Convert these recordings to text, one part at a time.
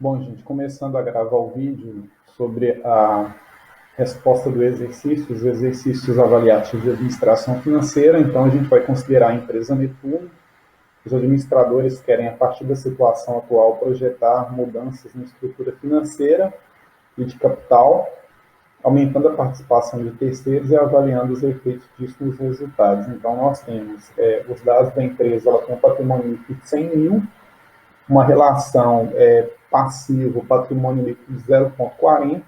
Bom, gente, começando a gravar o vídeo sobre a resposta do exercício, os exercícios avaliativos de administração financeira. Então, a gente vai considerar a empresa Netuno. Os administradores querem, a partir da situação atual, projetar mudanças na estrutura financeira e de capital, aumentando a participação de terceiros e avaliando os efeitos disso nos resultados. Então, nós temos os dados da empresa, ela tem um patrimônio líquido de 100 mil, uma relação passivo, patrimônio líquido de 0,40.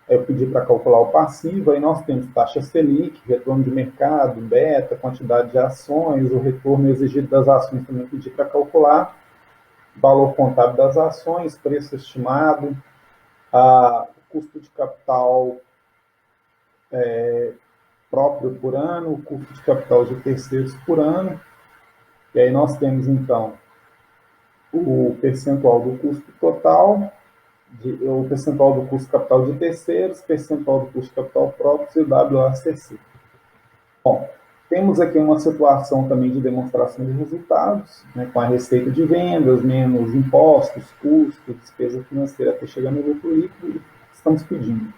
Eu pedi para calcular o passivo, aí nós temos taxa Selic, retorno de mercado, beta, quantidade de ações, o retorno exigido das ações também pedi para calcular, valor contábil das ações, preço estimado, o custo de capital próprio por ano, o custo de capital de terceiros por ano, e aí nós temos então o percentual do custo total, o percentual do custo capital de terceiros, percentual do custo capital próprio e o WACC. Bom, temos aqui uma situação também de demonstração de resultados, né, com a receita de vendas, menos impostos, custos, despesa financeira até chegar no lucro líquido, e estamos pedindo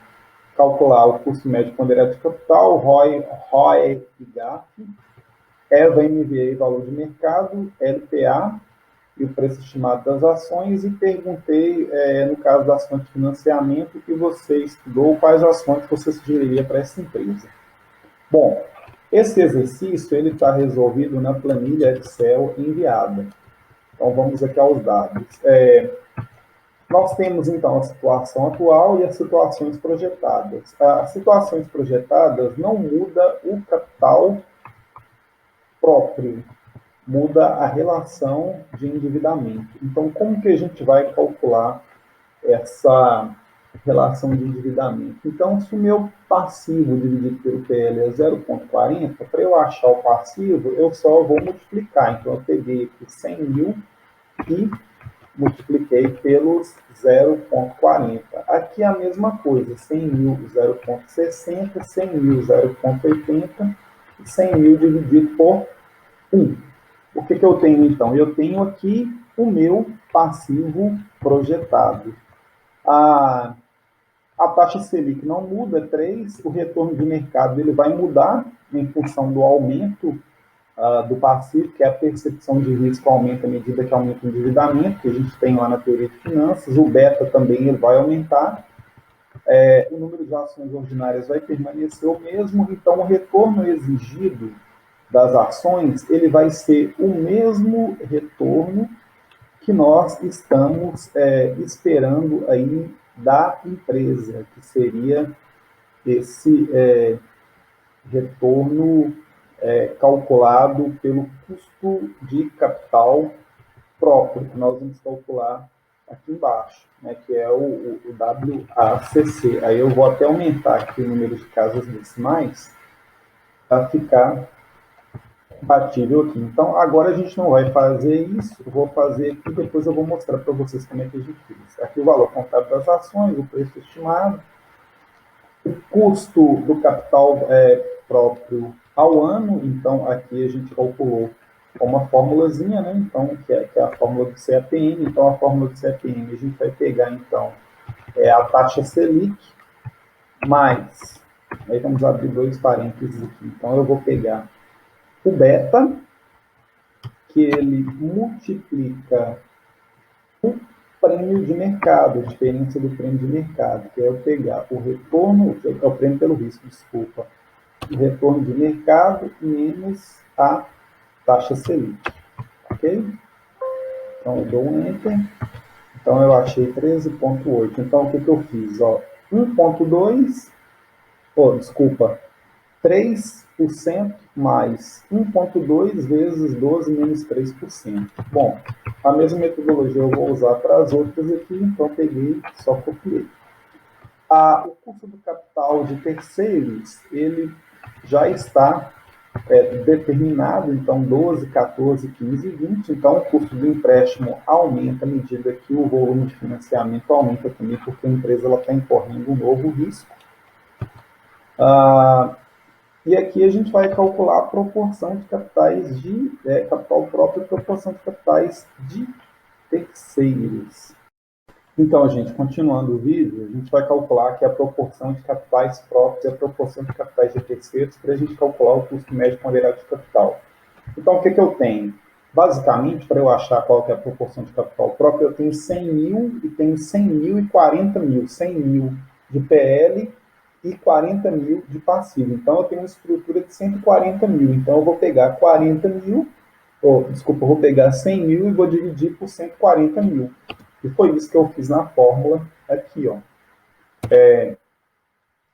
calcular o custo médio ponderado de capital, ROE e GAF, EVA, MVA, valor de mercado, LPA, e o preço estimado das ações, e perguntei, no caso das fontes de financiamento, que você estudou, quais as fontes você sugeriria para essa empresa. Bom, esse exercício ele está resolvido na planilha Excel enviada. Então, vamos aqui aos dados. Nós temos, então, a situação atual e as situações projetadas. As situações projetadas não muda o capital próprio, muda a relação de endividamento. Então, como que a gente vai calcular essa relação de endividamento? Então, se o meu passivo dividido pelo PL é 0,40, para eu achar o passivo, eu só vou multiplicar. Então, eu peguei aqui 100 mil e multipliquei pelos 0,40. Aqui é a mesma coisa, 100 mil 0,60, 100 mil 0,80 e 100 mil dividido por 1. O que eu tenho, então? Eu tenho aqui o meu passivo projetado. A taxa Selic não muda, é 3. O retorno de mercado ele vai mudar em função do aumento do passivo, que é a percepção de risco aumenta à medida que aumenta o endividamento, que a gente tem lá na teoria de finanças. O beta também ele vai aumentar. O número de ações ordinárias vai permanecer o mesmo, então o retorno exigido das ações, ele vai ser o mesmo retorno que nós estamos esperando aí da empresa, que seria esse retorno calculado pelo custo de capital próprio, que nós vamos calcular aqui embaixo, né, que é o WACC. Aí eu vou até aumentar aqui o número de casas decimais para ficar compatível aqui. Então, agora a gente não vai fazer isso, eu vou fazer aqui, depois eu vou mostrar para vocês como é que a gente fez. Aqui o valor contábil das ações, o preço estimado, o custo do capital próprio ao ano, então aqui a gente calculou uma formulazinha, né? Então, que é a fórmula do CAPM. Então, a fórmula do CAPM, a gente vai pegar, então, a taxa Selic, mais, aí vamos abrir dois parênteses aqui, então eu vou pegar o beta, que ele multiplica o prêmio de mercado, a diferença do prêmio de mercado, que é eu pegar o retorno, é o prêmio pelo risco, desculpa, o retorno de mercado menos a taxa Selic, ok? Então eu dou um Enter, então eu achei 13,8, então o que eu fiz? 1,2, desculpa, 3% mais 1,2 vezes 12 menos 3%. Bom, a mesma metodologia eu vou usar para as outras aqui, então peguei, só copiei. O custo do capital de terceiros, ele já está determinado, então 12, 14, 15 e 20. Então o custo do empréstimo aumenta à medida que o volume de financiamento aumenta também, porque a empresa está incorrendo um novo risco. E aqui a gente vai calcular a proporção de capitais de capital próprio e proporção de capitais de terceiros. Então, gente, continuando o vídeo, a gente vai calcular aqui a proporção de capitais próprios e a proporção de capitais de terceiros para a gente calcular o custo médio ponderado de capital. Então, o que eu tenho? Basicamente, para eu achar qual que é a proporção de capital próprio, eu tenho 100 mil e tenho 100 mil e 40 mil. 100 mil de PL e 40 mil de passivo. Então, eu tenho uma estrutura de 140 mil. Então, eu vou pegar 40 mil, desculpa, eu vou pegar 100 mil e vou dividir por 140 mil. E foi isso que eu fiz na fórmula aqui, ó.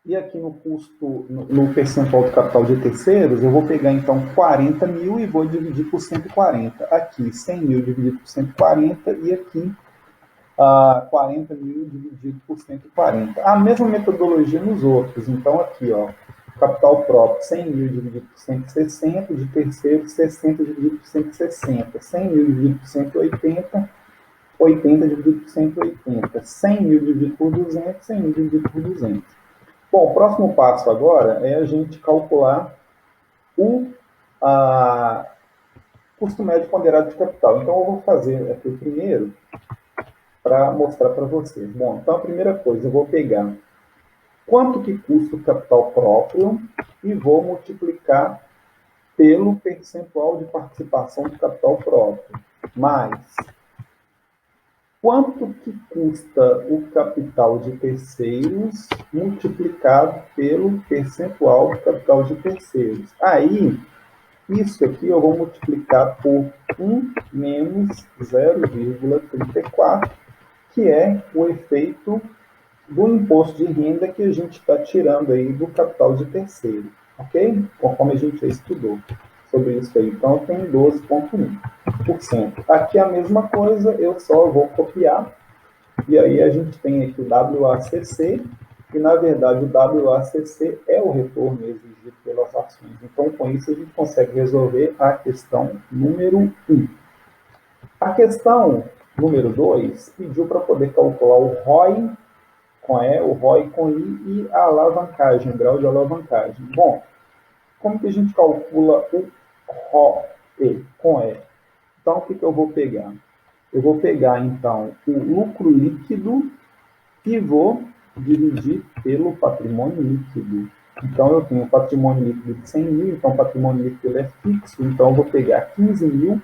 E aqui no custo, no percentual do capital de terceiros, eu vou pegar então 40 mil e vou dividir por 140. Aqui 100 mil dividido por 140 e aqui 40 mil dividido por 140. A mesma metodologia nos outros. Então aqui, ó, capital próprio 100 mil dividido por 160, de terceiros 60 dividido por 160, 100 mil dividido por 180, 80 dividido por 180, 100 mil dividido por 200, 100 mil dividido por 200. Bom, o próximo passo agora é a gente calcular o custo médio ponderado de capital. Então, eu vou fazer aqui o primeiro para mostrar para vocês. Bom, então a primeira coisa, eu vou pegar quanto que custa o capital próprio e vou multiplicar pelo percentual de participação do capital próprio, mais quanto que custa o capital de terceiros multiplicado pelo percentual do capital de terceiros. Aí, isso aqui eu vou multiplicar por 1 menos 0,34, que é o efeito do imposto de renda que a gente está tirando aí do capital de terceiro, ok? Conforme a gente já estudou sobre isso aí. Então, eu tenho 12,1%. Aqui a mesma coisa, eu só vou copiar, e aí a gente tem aqui o WACC, e na verdade o WACC é o retorno exigido pelas ações. Então, com isso, a gente consegue resolver a questão número 1. A questão número 2 pediu para poder calcular o ROI com E, o ROI com I e a alavancagem, o grau de alavancagem. Bom, como que a gente calcula o ROE com E? Então, o que eu vou pegar? Eu vou pegar, então, o lucro líquido e vou dividir pelo patrimônio líquido. Então, eu tenho o patrimônio líquido de 100 mil, então o patrimônio líquido é fixo, então eu vou pegar 15 mil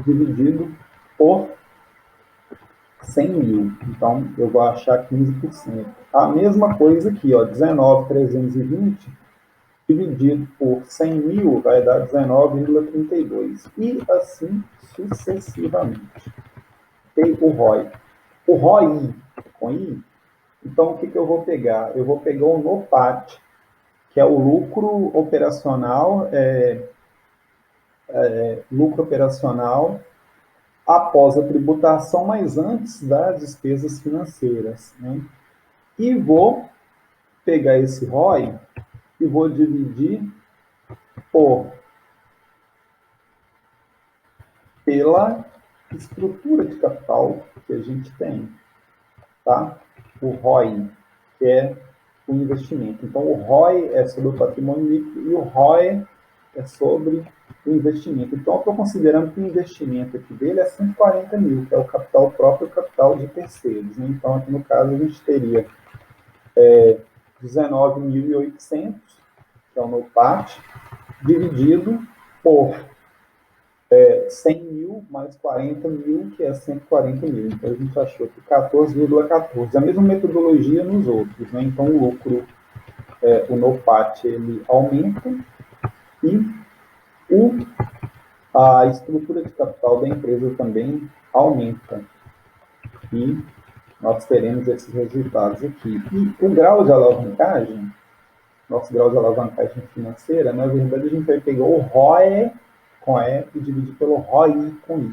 dividido por 100 mil. Então, eu vou achar 15%. A mesma coisa aqui, ó, 19.320 dividido por 100 mil vai dar 19,32. E assim sucessivamente. E o ROI. O ROI com I, então o que eu vou pegar? Eu vou pegar o NOPAT, que é o lucro operacional, lucro operacional após a tributação, mas antes das despesas financeiras, né? E vou pegar esse ROI e vou dividir pela estrutura de capital que a gente tem, tá? O ROI, que é o investimento. Então, o ROI é sobre o patrimônio líquido e o ROE é sobre o investimento. Então, eu estou considerando que o investimento aqui dele é 140 mil, que é o capital próprio e o capital de terceiros, né? Então, aqui no caso, a gente teria 19.800, que é o NOPAT, dividido por 100 mil mais 40 mil, que é 140 mil. Então, a gente achou aqui 14,14. A mesma metodologia nos outros, né? Então, o lucro, o NOPAT, ele aumenta e a estrutura de capital da empresa também aumenta. E nós teremos esses resultados aqui. E o grau de alavancagem, nosso grau de alavancagem financeira, na verdade, a gente vai pegar o ROE com E e dividir pelo ROI com I.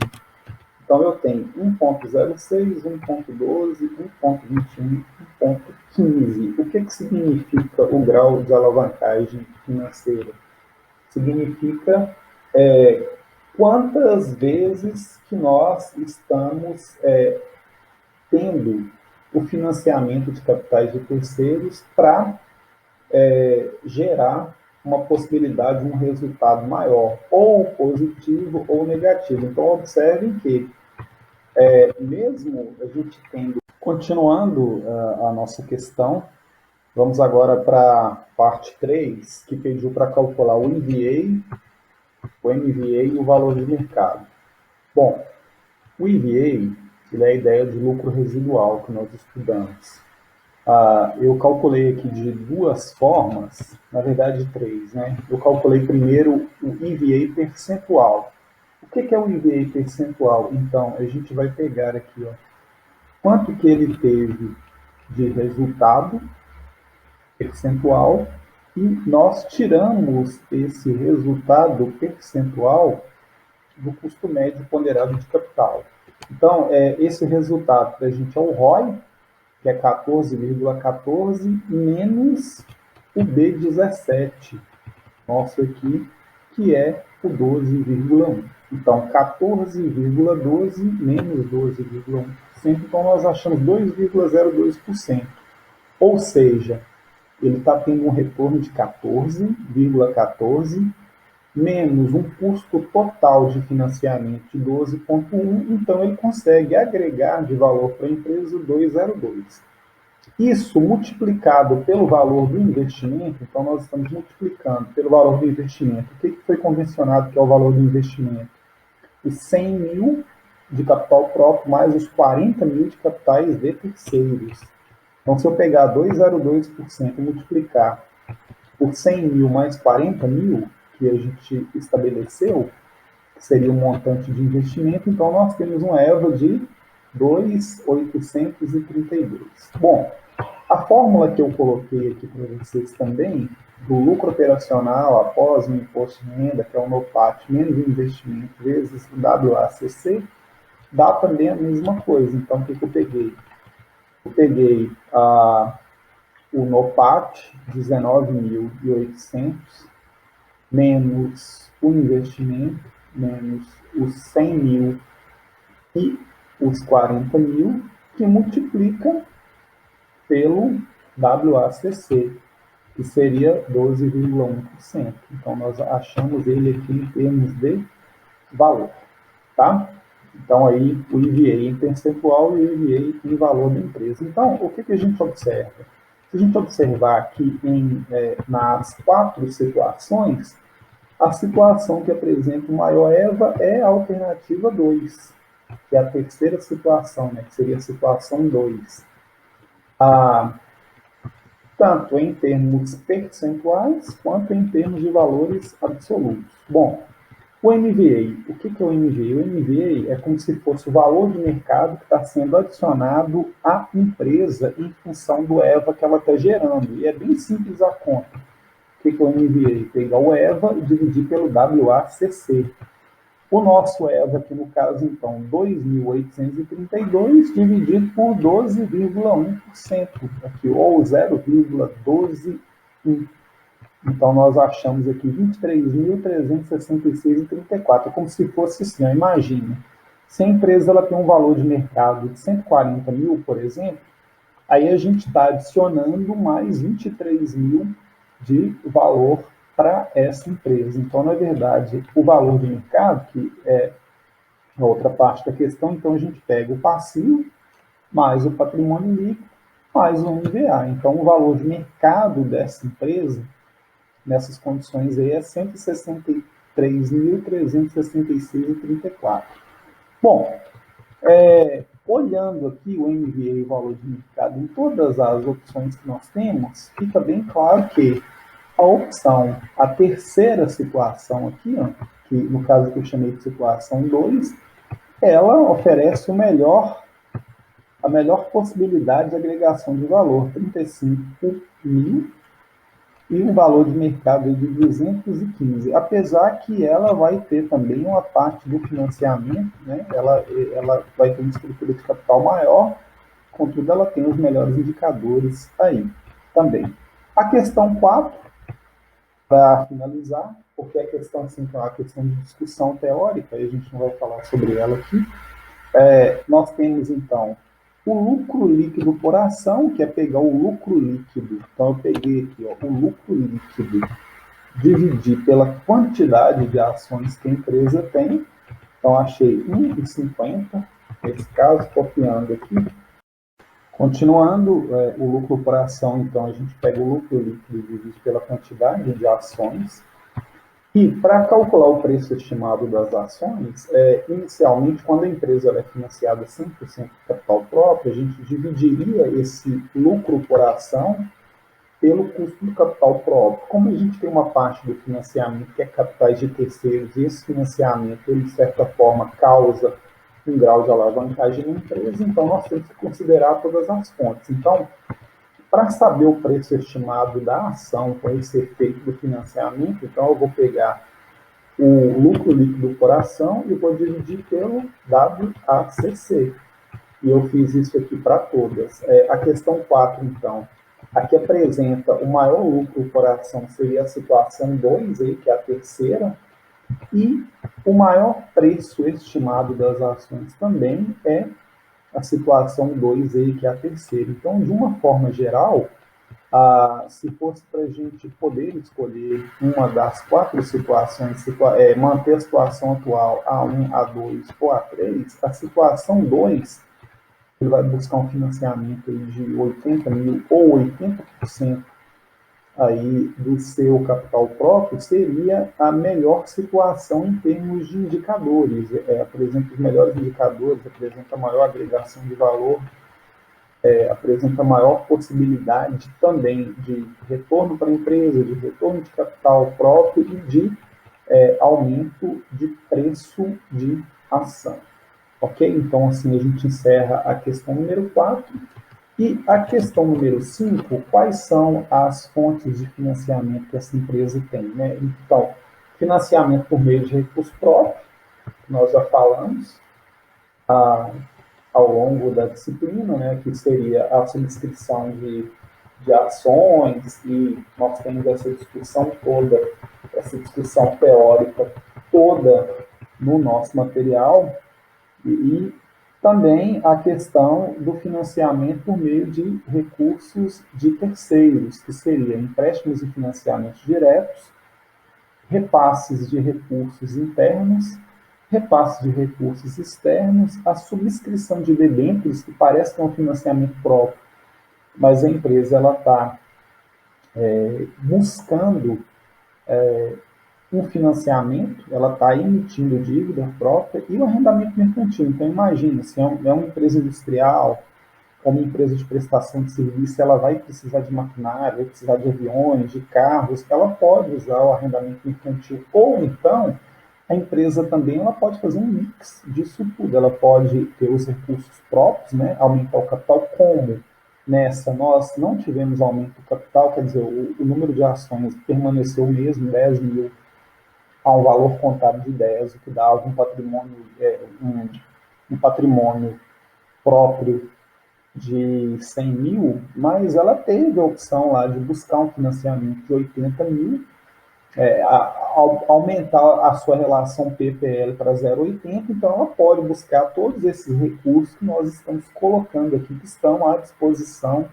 Então, eu tenho 1,06, 1,12, 1,21, 1,15. O que significa o grau de alavancagem financeira? Significa quantas vezes que nós estamos tendo o financiamento de capitais de terceiros para gerar uma possibilidade de um resultado maior, ou positivo ou negativo. Então, observem que, mesmo a gente tendo Continuando a nossa questão, vamos agora para a parte 3, que pediu para calcular o EVA, o MVA e o valor de mercado. Bom, o EVA ele é a ideia de lucro residual que nós estudamos. Eu calculei aqui de duas formas, na verdade três, né? Eu calculei primeiro o EVA percentual. O que é o EVA percentual? Então, a gente vai pegar aqui, ó, quanto que ele teve de resultado percentual e nós tiramos esse resultado percentual do custo médio ponderado de capital. Então, esse resultado para a gente é o ROI, que é 14,14, menos o B17, nosso aqui, que é o 12,1. Então, 14,12 menos 12,1%, então nós achamos 2,02%. Ou seja, ele está tendo um retorno de 14,14 menos um custo total de financiamento de 12,1, então ele consegue agregar de valor para a empresa 2,02. Isso multiplicado pelo valor do investimento, então nós estamos multiplicando pelo valor do investimento. O que foi convencionado que é o valor do investimento? Os 100 mil de capital próprio mais os 40 mil de capitais de terceiros. Então, se eu pegar 2,02% e multiplicar por 100 mil mais 40 mil, que a gente estabeleceu, que seria um montante de investimento, então nós temos um EVA de 2.832. Bom, a fórmula que eu coloquei aqui para vocês também, do lucro operacional após o imposto de renda, que é o NOPAT, menos o investimento, vezes o WACC, dá também a mesma coisa. Então, o que eu peguei? Eu peguei o NOPAT, 19.800, menos o investimento, menos os 100 mil e os 40 mil, que multiplica pelo WACC, que seria 12,1%. Então, nós achamos ele aqui em termos de valor, tá? Então, aí, o EVA em percentual e o EVA em valor da empresa. Então, o que a gente observa? Se a gente observar aqui nas quatro situações, a situação que apresenta o maior EVA é a alternativa 2, que é a terceira situação, né, que seria a situação 2. Tanto em termos percentuais, quanto em termos de valores absolutos. Bom, o MVA, o que é o MVA? O MVA é como se fosse o valor de mercado que está sendo adicionado à empresa em função do EVA que ela está gerando. E é bem simples a conta. O que é o MVA? Pegar o EVA e dividir pelo WACC. O nosso EVA aqui no caso, então, 2.832 dividido por 12,1%, aqui, ou 0,121. Então, nós achamos aqui 23.366,34. É como se fosse assim, imagina. Se a empresa ela tem um valor de mercado de 140 mil, por exemplo, aí a gente está adicionando mais 23 mil de valor para essa empresa. Então, na verdade, o valor de mercado, que é a outra parte da questão, então a gente pega o passivo, mais o patrimônio líquido, mais o MVA. Então, o valor de mercado dessa empresa, nessas condições aí, é 163.366,34. Bom, olhando aqui o MVA e o valor de mercado em todas as opções que nós temos, fica bem claro que a opção, a terceira situação aqui, ó, que no caso que eu chamei de situação 2, ela oferece a melhor possibilidade de agregação de valor, 35 mil, e um valor de mercado de 215, apesar que ela vai ter também uma parte do financiamento, né? Ela vai ter uma estrutura de capital maior, contudo ela tem os melhores indicadores aí também. A questão 4, para finalizar, porque a questão assim, é uma questão de discussão teórica, e a gente não vai falar sobre ela aqui, nós temos então o lucro líquido por ação, que é pegar o lucro líquido. Então eu peguei aqui, ó, o lucro líquido, dividir pela quantidade de ações que a empresa tem. Então achei 1,50, nesse caso, copiando aqui, Continuando, o lucro por ação, então, a gente pega o lucro líquido e divide pela quantidade de ações. E para calcular o preço estimado das ações, inicialmente, quando a empresa é financiada 100% de capital próprio, a gente dividiria esse lucro por ação pelo custo do capital próprio. Como a gente tem uma parte do financiamento que é capitais de terceiros, e esse financiamento, ele, de certa forma, causa um grau de alavancagem na empresa, então nós temos que considerar todas as fontes. Então, para saber o preço estimado da ação com esse efeito do financiamento, então eu vou pegar o lucro líquido por ação e vou dividir pelo WACC. E eu fiz isso aqui para todas. A questão 4, então, aqui apresenta o maior lucro por ação seria a situação 2, que é a terceira, e o maior preço estimado das ações também é a situação 2, que é a terceira. Então, de uma forma geral, se fosse para a gente poder escolher uma das 4 situações, manter a situação atual A1, A2 ou A3, a situação 2 ele vai buscar um financiamento aí de 80 mil ou 80% aí do seu capital próprio, seria a melhor situação em termos de indicadores. Apresenta os melhores indicadores, apresenta maior agregação de valor, apresenta maior possibilidade também de retorno para a empresa, de retorno de capital próprio e de aumento de preço de ação. Ok? Então, assim, a gente encerra a questão número 4. E a questão número 5, quais são as fontes de financiamento que essa empresa tem? Né? Então, financiamento por meio de recurso próprio, nós já falamos ao longo da disciplina, né, que seria a subscrição de ações, e nós temos essa discussão toda, essa discussão teórica toda no nosso material, e também a questão do financiamento por meio de recursos de terceiros, que seria empréstimos e financiamentos diretos, repasses de recursos internos, repasses de recursos externos, a subscrição de debêntures, que parece que é um financiamento próprio, mas a empresa está buscando um financiamento, ela está emitindo dívida própria e o arrendamento mercantil. Então, imagina, se é uma empresa industrial, ou uma empresa de prestação de serviço, ela vai precisar de maquinário, vai precisar de aviões, de carros, ela pode usar o arrendamento mercantil. Ou então, a empresa também ela pode fazer um mix disso tudo. Ela pode ter os recursos próprios, né, aumentar o capital, como nessa nós não tivemos aumento do capital, quer dizer, o número de ações permaneceu o mesmo, 10 mil a um valor contábil de 10, o que dava um patrimônio próprio de 100 mil, mas ela teve a opção lá de buscar um financiamento de 80 mil, aumentar a sua relação PPL para 0,80, então ela pode buscar todos esses recursos que nós estamos colocando aqui, que estão à disposição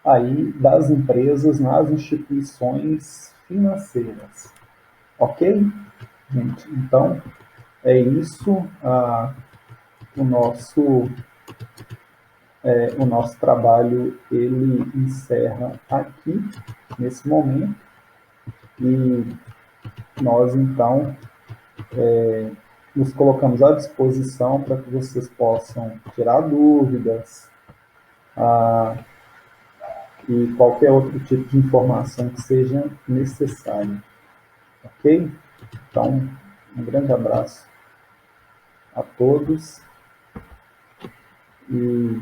aí das empresas nas instituições financeiras. Ok? Gente, então é isso, o nosso o nosso trabalho ele encerra aqui nesse momento, e nós então nos colocamos à disposição para que vocês possam tirar dúvidas, e qualquer outro tipo de informação que seja necessária. Ok? Então, um grande abraço a todos e